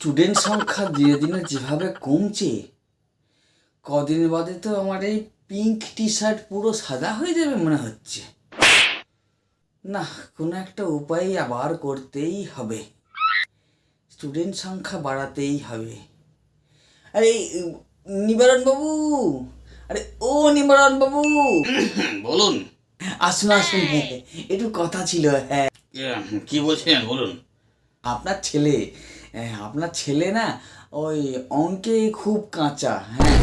Student সংখ্যা দিনে দিনে যেভাবে কমছে, কদিন বাদে তো আমার এই পিঙ্ক টি শার্ট পুরো সাদা হয়ে যাবে মনে হচ্ছে। না, কোনো একটা উপায় আবার করতেই হবে, স্টুডেন্ট সংখ্যা বাড়াতেই হবে। আরে নিবারণ বাবু, আরে ও নিবারণ বাবু, বলুন। আসুন আসুন, হ্যাঁ একটু কথা ছিল। হ্যাঁ, কি বলছেন বলুন। আপনার ছেলে না ওই অঙ্কে খুব কাঁচা। হ্যাঁ,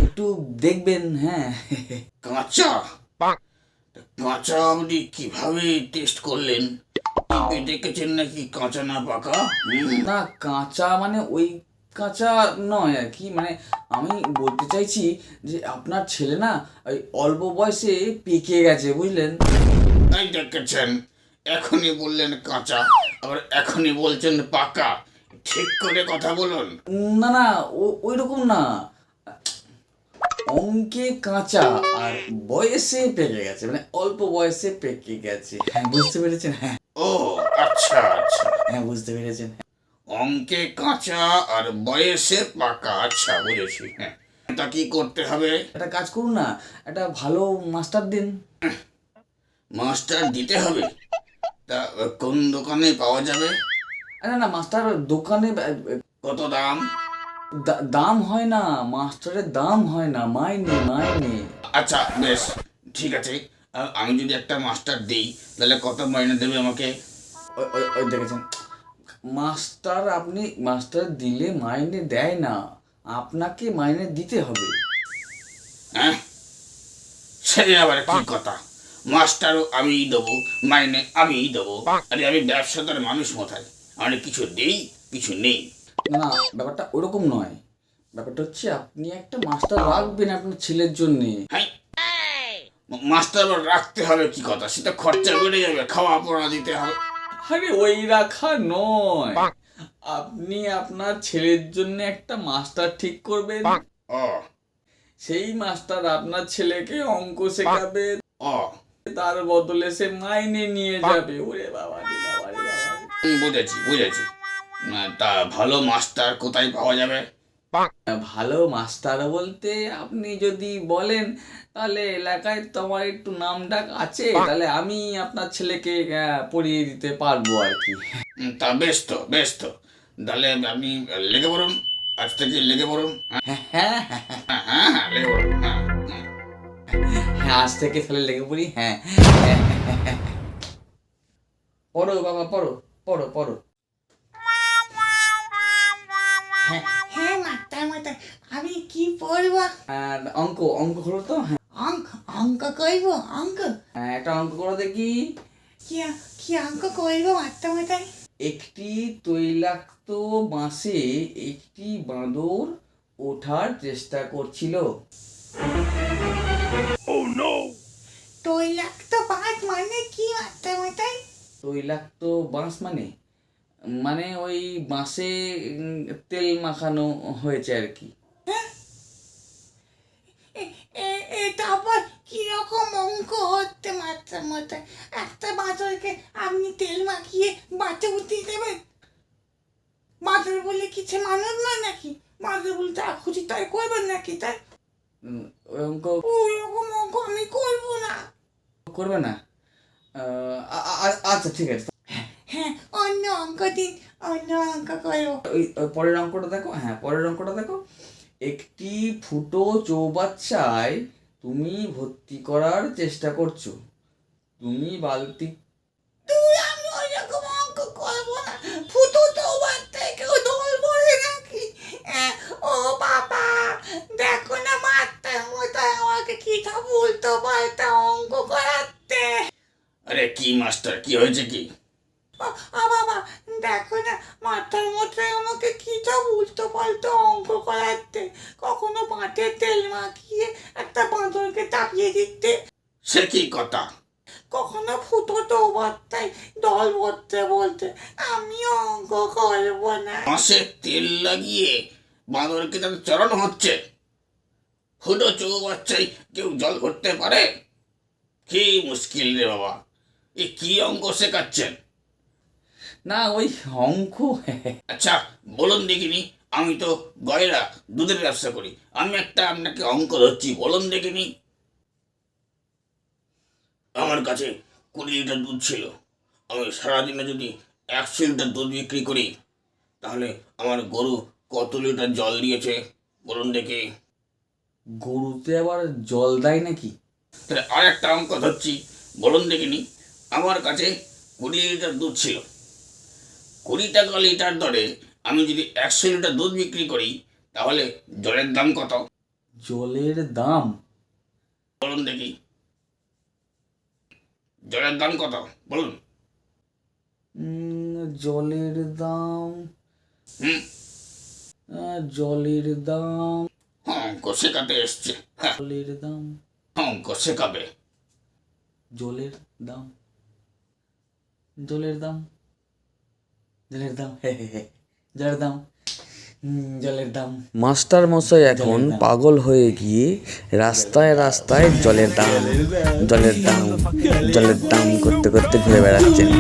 একটু দেখবেন। হ্যাঁ, কাঁচা? কাঁচা আপনি কিভাবে টেস্ট করলেন? টিপে দেখেছেন নাকি কাঁচা না পাকা? না কাঁচা মানে ওই কাঁচা নয় আর কি, মানে আমি বলতে চাইছি যে আপনার ছেলে না ওই অল্প বয়সে পেকে গেছে, বুঝলেন? এই দেখেছেন, এখনই বললেন কাঁচা, আবার এখনই বলছেন পাকা। ঠিক করে কথা বলুন। না না, ওই রকম না, অঙ্কে কাঁচা আর বয়সে পেকে গেছে, মানে অল্প বয়সে পেকে গেছে। হ্যাঁ, বুঝতে পেরেছেন? হ্যাঁ ও আচ্ছা আচ্ছা, হ্যাঁ, বুঝতে পেরেছেন। অঙ্কে কাঁচা আর বয়সে পাকা, আচ্ছা বুঝেছি। হ্যাঁ, তা কি করতে হবে? একটা কাজ করুন না, একটা ভালো মাস্টার দিন। মাস্টার দিতে হবে? তা কোন দোকানে পাওয়া যাবে? না না, মাস্টার দোকানে কত দাম? দাম হয় না, মাস্টারের দাম হয় না, মাইনে মাইনে। আচ্ছা বেশ, ঠিক আছে। আমি যদি একটা মাস্টার দিই তাহলে কত মাইনে দেবে আমাকে? ওই দেখেছেন, মাস্টার দিলে মাইনে দেয় না, আপনাকে মাইনে দিতে হবে। হ্যাঁ, সে আবার কি কথা? মাস্টারও আমিই দেবো, মাইনে আমিই দেবো। আরে আমি ব্যবসাদার মানুষ মথায়, আমি কিছু দেই কিছু নেই। না না, ব্যাপারটা ওরকম নয়, ব্যাপারটা হচ্ছে আপনি একটা মাস্টার রাখবেন আপনার ছেলের জন্যে। হ্যাঁ, মাস্টার আবার রাখতে হবে কি কথা? সেটা খরচা বেড়ে যাবে, খাওয়া পড়া দিতে হবে। আরে ওই রাখা নয়, আপনি আপনার ছেলের জন্য একটা মাস্টার ঠিক করবেন, ও সেই মাস্টার আপনার ছেলেকে অঙ্ক শেখাবে, ও, তার বদলে সে মাইনে নিয়ে যাবে। ওরে বাবা রে বাবা রে বাবা রে। বুঝেছি বুঝেছি। তা ভালো মাস্টার কোথায় পাওয়া যাবে? ভালো মাস্টার বলতে আপনি যদি বলেন তাহলে এলাকায় তো আমার একটু নাম ডাক আছে, তাহলে আমি আপনার ছেলেকে পড়িয়ে দিতে পারবো আর কি। তা বেশ তো বেশ তো, তাহলে আপনি লেগে পড়ুন, আজ থেকে লেগে পড়ুন। হ্যাঁ হ্যাঁ হ্যাঁ হ্যাঁ হ্যাঁ হ্যাঁ, লেগে পড়ুন। হ্যাঁ হ্যাঁ। হ্যাঁ, আজ থেকে তাহলে লেগে পড়ি। হ্যাঁ, পড়ো বাবা, পড়ো পড়ো পড়ো। হ্যাঁ হ্যাঁ মাস্টার মশাই, আমি কি পড়বো? আর অঙ্ক অঙ্ক করো তো। হ্যাঁ, অঙ্ক অঙ্ক করব? অঙ্ক একটা অঙ্ক করো দেখি। কি কি অঙ্ক করব মাস্টার মশাই? একটি তৈলাক্ত বাঁশে একটি বাঁদর ওঠার চেষ্টা করছিল। তৈলাক্ত বাঁশ মানে কি মাস্টার মশাই? তৈলাক্ত বাঁশ মানে মানে ওই বাঁশে তেল মাখানো হয়েছে আর কি। এটা আবার কিরকম অঙ্ক হচ্ছে মাস্টার মশাই? একটা বাঁদরকে আপনি তেল মাখিয়ে বাঁচে উঠিয়ে দেবেন? বাঁদর বলে কিছু মানুষ নয় নাকি? বাঁদর বলে যা খুশি তাই করবেন নাকি? তাই ওই অঙ্ক ওই রকম অঙ্ক আমি করবো না। করবে না? আচ্ছা ঠিক আছে, হ্যাঁ, অন্য অঙ্ক দিন, অন্য অঙ্ক করবো। ওই পরের অঙ্কটা দেখো। হ্যাঁ, পরের অঙ্কটা দেখো। একটি ফুটো চৌবাচ্চায় তুমি ভর্তি করার চেষ্টা করছো, তুমি বালতি। আমি ওইরকম অঙ্ক করবো না। ফুটো তো বাচ্চায় কেউ দল বলে নাকি? ও বাবা, দেখো না মাস্টার মশাই আমাকে কি সব উল্টো পাল্টা অঙ্ক করাচ্ছে। আরে কি মাস্টার, কি হয়েছে কি? বাবা, দেখো না মাস্টার মশাই আমাকে কি সব উল্টো পাল্টা অঙ্ক করাচ্ছে। কখনো বাঁটের তেল মাখিয়ে একটা বাঁদরকে চাপিয়ে দিচ্ছে, সে কি কথা? কখনো ফুটোটো বাচ্চায় দল বলতে বলতে। আমি অঙ্ক করবো না। বাঁশে তেল লাগিয়ে বাঁদরকে তাদের চড়ানো হচ্ছে? হুটো চৌবাচ্চায় কেউ জল ভরতে পারে? কি মুশকিল রে বাবা, এ কি অঙ্ক শেখাচ্ছেন? না ওই অঙ্ক আচ্ছা বলুন দেখিনি, আমি তো গয়রা দুধের ব্যবসা করি, আমি একটা আপনাকে অঙ্ক ধরছি, বলুন দেখিনি। আমার কাছে 20 লিটার দুধ ছিল, আমি সারাদিনে যদি 100 লিটার দুধ বিক্রি করি তাহলে আমার গরু কত লিটার জল দিয়েছে বলুন দেখি। গরুতে আবার জল দেয় নাকি? তাহলে আর একটা অঙ্ক ধরছি, বলুন দেখিনি। আমার কাছে 20 লিটার দুধ ছিল, 20 টাকা লিটার দরে আমি যদি 100 লিটার দুধ বিক্রি করি তাহলে জলের দাম কত জলের দাম? বলুন দেখি, জলের দাম কত বলুন। জলের দাম, হুম, জলের দাম, অঙ্ক শেখাতে এসছে, হ্যাঁ জলের দাম, অঙ্ক শেখাবে। জলের দাম, জলের দাম, জলের দাম, জলের দাম, জলের দাম। মাস্টার মশাই এখন পাগল হয়ে গিয়ে রাস্তায় রাস্তায় জলের দাম, জলের দাম, জলের দাম করতে করতে ঘুরে বেড়াচ্ছেন।